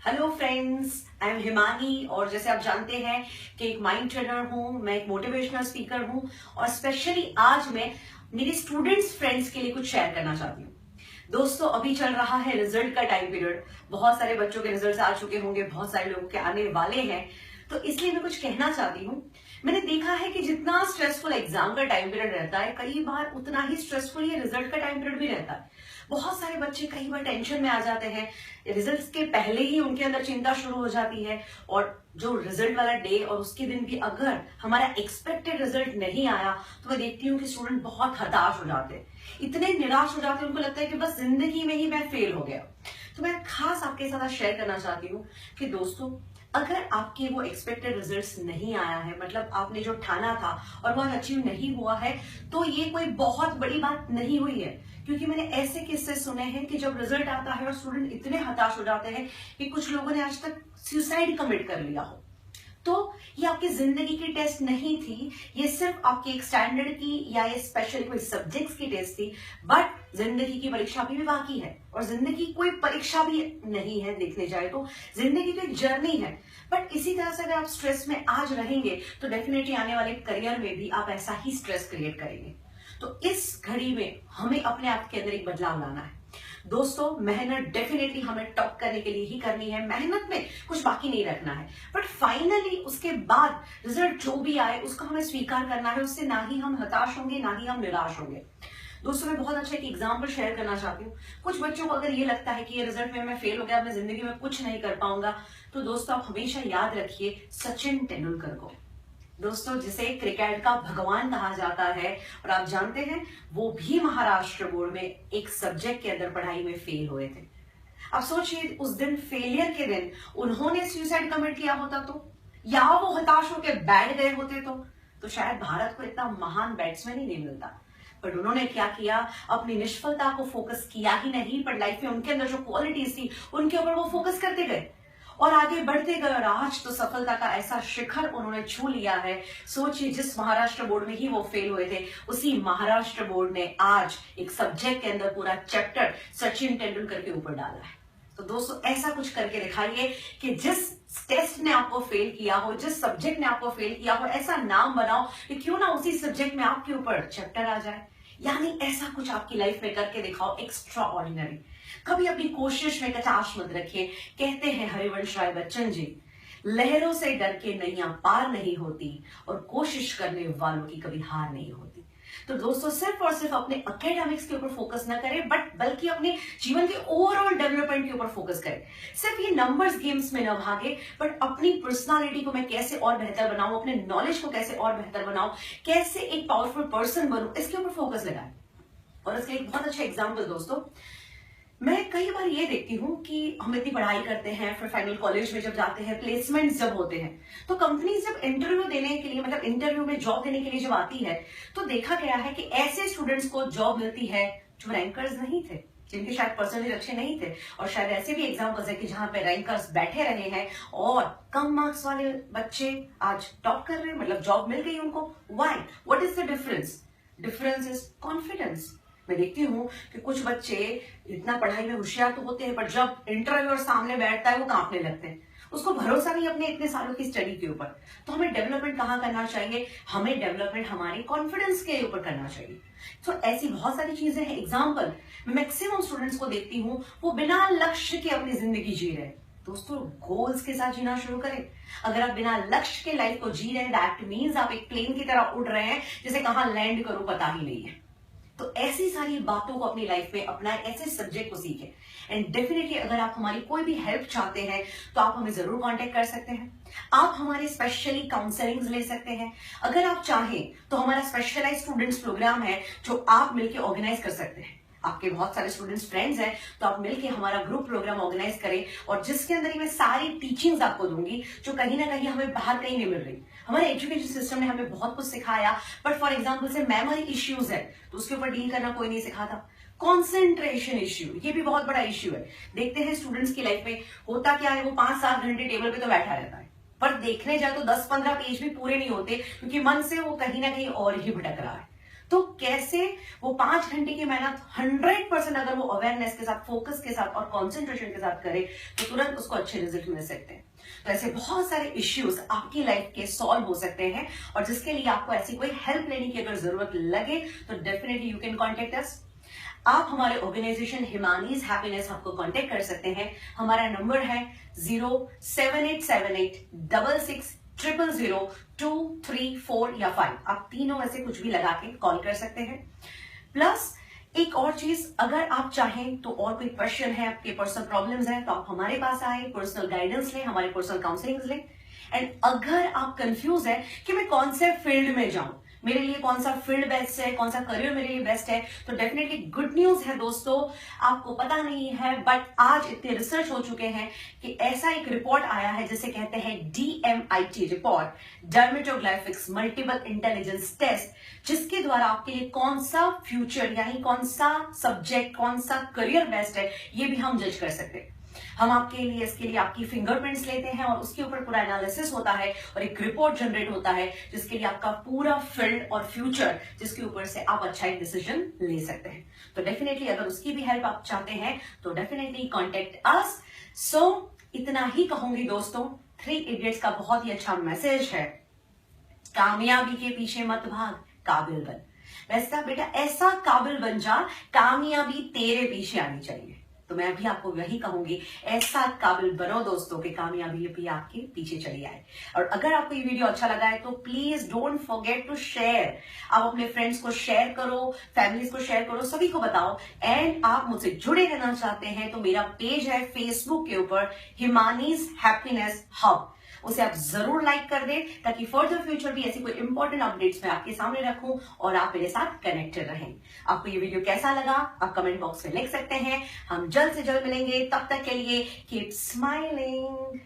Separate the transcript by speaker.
Speaker 1: Hello friends, I am Himani और जैसे आप जानते हैं कि एक माइंड ट्रेनर हूं, मैं एक मोटिवेशनल स्पीकर हूं और स्पेशली आज मैं मेरे स्टूडेंट्स फ्रेंड्स के लिए कुछ शेयर करना चाहती हूं। दोस्तों, अभी चल रहा है रिजल्ट का टाइम पीरियड। बहुत सारे बच्चों के रिजल्ट्स आ चुके होंगे, बहुत सारे लोगों के आने वाले हैं, तो इसलिए मैं कुछ कहना चाहती हूँ। मैंने देखा है कि जितना स्ट्रेसफुल एग्जाम का टाइम पीरियड रहता है, कई बार उतना ही स्ट्रेसफुल ये रिजल्ट का टाइम पीरियड भी रहता है। बहुत सारे बच्चे कई बार टेंशन में आ जाते हैं, रिजल्ट्स के पहले ही उनके अंदर चिंता शुरू हो जाती है और जो रिजल्ट वाला डे और उसके दिन भी अगर हमारा एक्सपेक्टेड रिजल्ट नहीं आया तो मैं देखती हूँ कि स्टूडेंट बहुत हताश हो जाते हैं, इतने निराश हो जाते हैं, उनको लगता है कि बस जिंदगी में ही मैं फेल हो गया। तो मैं खास आपके साथ शेयर करना चाहती हूँ कि दोस्तों, अगर आपके वो एक्सपेक्टेड रिजल्ट्स नहीं आया है, मतलब आपने जो ठाना था और वो अचीव नहीं हुआ है, तो ये कोई बहुत बड़ी बात नहीं हुई है। क्योंकि मैंने ऐसे किस्से सुने हैं कि जब रिजल्ट आता है और स्टूडेंट इतने हताश हो जाते हैं कि कुछ लोगों ने आज तक सुसाइड कमिट कर लिया हो। तो ये आपकी जिंदगी की टेस्ट नहीं थी, ये सिर्फ आपकी एक स्टैंडर्ड की या ये स्पेशल कोई सब्जेक्ट्स की टेस्ट थी। बट जिंदगी की परीक्षा भी बाकी है और जिंदगी कोई परीक्षा भी नहीं है, देखने जाए तो जिंदगी तो एक जर्नी है। बट इसी तरह से अगर आप स्ट्रेस में आज रहेंगे तो डेफिनेटली आने वाले करियर में भी आप ऐसा ही स्ट्रेस क्रिएट करेंगे। तो इस घड़ी में हमें अपने आप के अंदर एक बदलाव लाना है। दोस्तों, मेहनत डेफिनेटली हमें टॉप करने के लिए ही करनी है, मेहनत में कुछ बाकी नहीं रखना है। बट फाइनली उसके बाद रिजल्ट जो भी आए उसको हमें स्वीकार करना है, उससे ना ही हम हताश होंगे ना ही हम निराश होंगे। दोस्तों, मैं बहुत अच्छा एक एग्जाम्पल शेयर करना चाहती हूँ। कुछ बच्चों को अगर ये लगता है कि ये रिजल्ट में मैं फेल हो गया, मैं जिंदगी में कुछ नहीं कर पाऊंगा, तो दोस्तों आप हमेशा याद रखिए सचिन तेंदुलकर को। दोस्तों, जिसे क्रिकेट का भगवान कहा जाता है और आप जानते हैं वो भी महाराष्ट्र बोर्ड में एक सब्जेक्ट के अंदर पढ़ाई में फेल हुए थे। अब सोचिए, उस दिन फेलियर के दिन उन्होंने सुसाइड कमिट किया होता तो, या वो हताश होकर बैठ गए होते तो शायद भारत को इतना महान बैट्समैन ही नहीं मिलता। बट उन्होंने क्या किया, अपनी निष्फलता को फोकस किया ही नहीं, पर लाइफ में उनके अंदर जो क्वालिटीज थी उनके ऊपर वो फोकस करते गए और आगे बढ़ते गए और आज तो सफलता का ऐसा शिखर उन्होंने छू लिया है। सोचिए, जिस महाराष्ट्र बोर्ड में ही वो फेल हुए थे, उसी महाराष्ट्र बोर्ड ने आज एक सब्जेक्ट के अंदर पूरा चैप्टर सचिन तेंदुलकर के ऊपर डाला है। तो दोस्तों, ऐसा कुछ करके दिखाइए कि जिस टेस्ट ने आपको फेल किया हो, जिस सब्जेक्ट ने आपको फेल किया हो, ऐसा नाम बनाओ कि क्यों ना उसी सब्जेक्ट में आपके ऊपर चैप्टर आ जाए। यानी ऐसा कुछ आपकी लाइफ में करके दिखाओ, एक्स्ट्रा ऑर्डिनरी। कभी अपनी कोशिश में कचाश मत रखिए। कहते हैं हरिवंश राय बच्चन जी, लहरों से डर के नैया पार नहीं होती और कोशिश करने वालों की कभी हार नहीं होती। तो दोस्तों, सिर्फ और सिर्फ अपने एकेडमिक्स के ऊपर फोकस ना करें, बट बल्कि अपने जीवन के ओवरऑल डेवलपमेंट के ऊपर फोकस करें। सिर्फ ये नंबर्स गेम्स में ना भागे, बट अपनी पर्सनालिटी को मैं कैसे और बेहतर बनाऊं, अपने नॉलेज को कैसे और बेहतर बनाऊं, कैसे एक पावरफुल पर्सन बनूं, इसके ऊपर फोकस लगाएं। और इसका एक बहुत अच्छा एग्जाम्पल दोस्तों, मैं कई बार ये देखती हूँ कि हम इतनी पढ़ाई करते हैं, फिर फाइनल कॉलेज में जब जाते हैं, प्लेसमेंट जब होते हैं, तो कंपनी जब इंटरव्यू देने के लिए, मतलब इंटरव्यू में जॉब देने के लिए जब आती है, तो देखा गया है कि ऐसे स्टूडेंट्स को जॉब मिलती है जो रैंकर्स नहीं थे, जिनके शायद परसेंटेज अच्छे नहीं थे। और शायद ऐसे भी एग्जाम्पल्स है कि जहां पे रैंकर्स बैठे रहे हैं और कम मार्क्स वाले बच्चे आज टॉप कर रहे हैं, मतलब जॉब मिल गई उनको। Why? What is the difference? Difference is confidence. मैं देखती हूँ कि कुछ बच्चे इतना पढ़ाई में होशियार तो होते हैं, पर जब इंटरव्यूअर सामने बैठता है वो कांपने लगते हैं, उसको भरोसा नहीं अपने इतने सालों की स्टडी के ऊपर। तो हमें डेवलपमेंट कहाँ करना चाहिए? हमें डेवलपमेंट हमारे कॉन्फिडेंस के ऊपर करना चाहिए। तो ऐसी बहुत सारी चीजें हैं। एग्जाम्पल, मैं मैक्सिमम स्टूडेंट्स को देखती हूँ वो बिना लक्ष्य के अपनी जिंदगी जी रहे हैं। दोस्तों, गोल्स के साथ जीना शुरू करें। अगर आप बिना लक्ष्य के लाइफ को जी रहे हैं, दैट मीन्स आप एक प्लेन की तरह उड़ रहे हैं जिसे कहां लैंड करो पता ही नहीं है। तो ऐसी सारी बातों को अपनी लाइफ में अपनाएं, ऐसे सब्जेक्ट को सीखें। एंड डेफिनेटली अगर आप हमारी कोई भी हेल्प चाहते हैं तो आप हमें जरूर कांटेक्ट कर सकते हैं। आप हमारे स्पेशली काउंसलिंग ले सकते हैं। अगर आप चाहें तो हमारा स्पेशलाइज स्टूडेंट्स प्रोग्राम है जो आप मिलकर ऑर्गेनाइज कर सकते हैं। आपके बहुत सारे स्टूडेंट्स फ्रेंड्स हैं, तो आप मिलके हमारा ग्रुप प्रोग्राम ऑर्गेनाइज करें और जिसके अंदर ही मैं सारी टीचिंग्स आपको दूंगी जो कहीं ना कहीं हमें बाहर कहीं नहीं मिल रही। हमारे एजुकेशन सिस्टम ने हमें बहुत कुछ सिखाया, बट फॉर एग्जांपल से मेमोरी इश्यूज है तो उसके ऊपर डील करना कोई नहीं सिखाता। कॉन्सेंट्रेशन इश्यू, ये भी बहुत बड़ा इश्यू है। देखते हैं स्टूडेंट्स की लाइफ में होता क्या है, वो 5-7 घंटे टेबल पे तो बैठा रहता है, पर देखने जाए तो 10-15 पेज भी पूरे नहीं होते क्योंकि मन से वो कहीं ना कहीं और ही भटक रहा है। तो कैसे वो 5 घंटे की मेहनत 100% अगर वो अवेयरनेस के साथ, फोकस के साथ और कॉन्सेंट्रेशन के साथ करे तो तुरंत उसको अच्छे रिजल्ट मिल सकते हैं। तो ऐसे बहुत सारे इश्यूज आपकी लाइफ के सॉल्व हो सकते हैं, और जिसके लिए आपको ऐसी कोई हेल्प लेने की अगर जरूरत लगे तो definitely you can contact us. आप हमारे ऑर्गेनाइजेशन हिमानीज हैप्पीनेस हब को कांटेक्ट कर सकते हैं। हमारा नंबर है 0787866000234 या 5। आप तीनों में से कुछ भी लगा के कॉल कर सकते हैं। प्लस एक और चीज, अगर आप चाहें तो और कोई क्वेश्चन है, आपके पर्सनल प्रॉब्लम्स हैं, तो आप हमारे पास आए, पर्सनल गाइडेंस लें, हमारे पर्सनल काउंसलिंग लें। एंड अगर आप कंफ्यूज है कि मैं कौन से फील्ड में जाऊं, मेरे लिए कौन सा फील्ड बेस्ट है, कौन सा करियर मेरे लिए बेस्ट है, तो डेफिनेटली गुड न्यूज है दोस्तों, आपको पता नहीं है बट आज इतने रिसर्च हो चुके हैं कि ऐसा एक रिपोर्ट आया है जिसे कहते हैं DMIT report, dermatoglyphics multiple intelligence test, जिसके द्वारा आपके लिए कौन सा फ्यूचर यानी कौन सा सब्जेक्ट, कौन सा करियर बेस्ट है, ये भी हम जज कर सकते हैं। हम आपके लिए इसके लिए आपकी फिंगरप्रिंट्स लेते हैं और उसके ऊपर पूरा एनालिसिस होता है और एक रिपोर्ट जनरेट होता है जिसके लिए आपका पूरा फील्ड और फ्यूचर, जिसके ऊपर से आप अच्छा एक डिसीजन ले सकते हैं। तो डेफिनेटली अगर उसकी भी हेल्प आप चाहते हैं तो डेफिनेटली कॉन्टेक्ट अस। सो इतना ही कहूंगी दोस्तों, 3 इडियट्स का बहुत ही अच्छा मैसेज है, कामयाबी के पीछे मत भाग, काबिल बन। वैसा बेटा ऐसा काबिल बन जा, कामयाबी तेरे पीछे आनी चाहिए। तो मैं भी आपको यही कहूंगी, ऐसा काबिल बनो दोस्तों कि कामयाबी भी आपके पीछे चली आए। और अगर आपको ये वीडियो अच्छा लगा है तो please don't forget to share. आप अपने फ्रेंड्स को शेयर करो, फैमिलीज को शेयर करो, सभी को बताओ। एंड आप मुझसे जुड़े रहना चाहते हैं तो मेरा पेज है फेसबुक के ऊपर, हिमानीज हैप्पीनेस हब, उसे आप जरूर लाइक कर दें ताकि फर्दर फ्यूचर भी ऐसी कोई इंपॉर्टेंट अपडेट्स मैं आपके सामने रखूं और आप मेरे साथ कनेक्टेड रहें। आपको ये वीडियो कैसा लगा आप कमेंट बॉक्स में लिख सकते हैं। हम जल्द से जल्द मिलेंगे, तब तक के लिए कीप स्माइलिंग।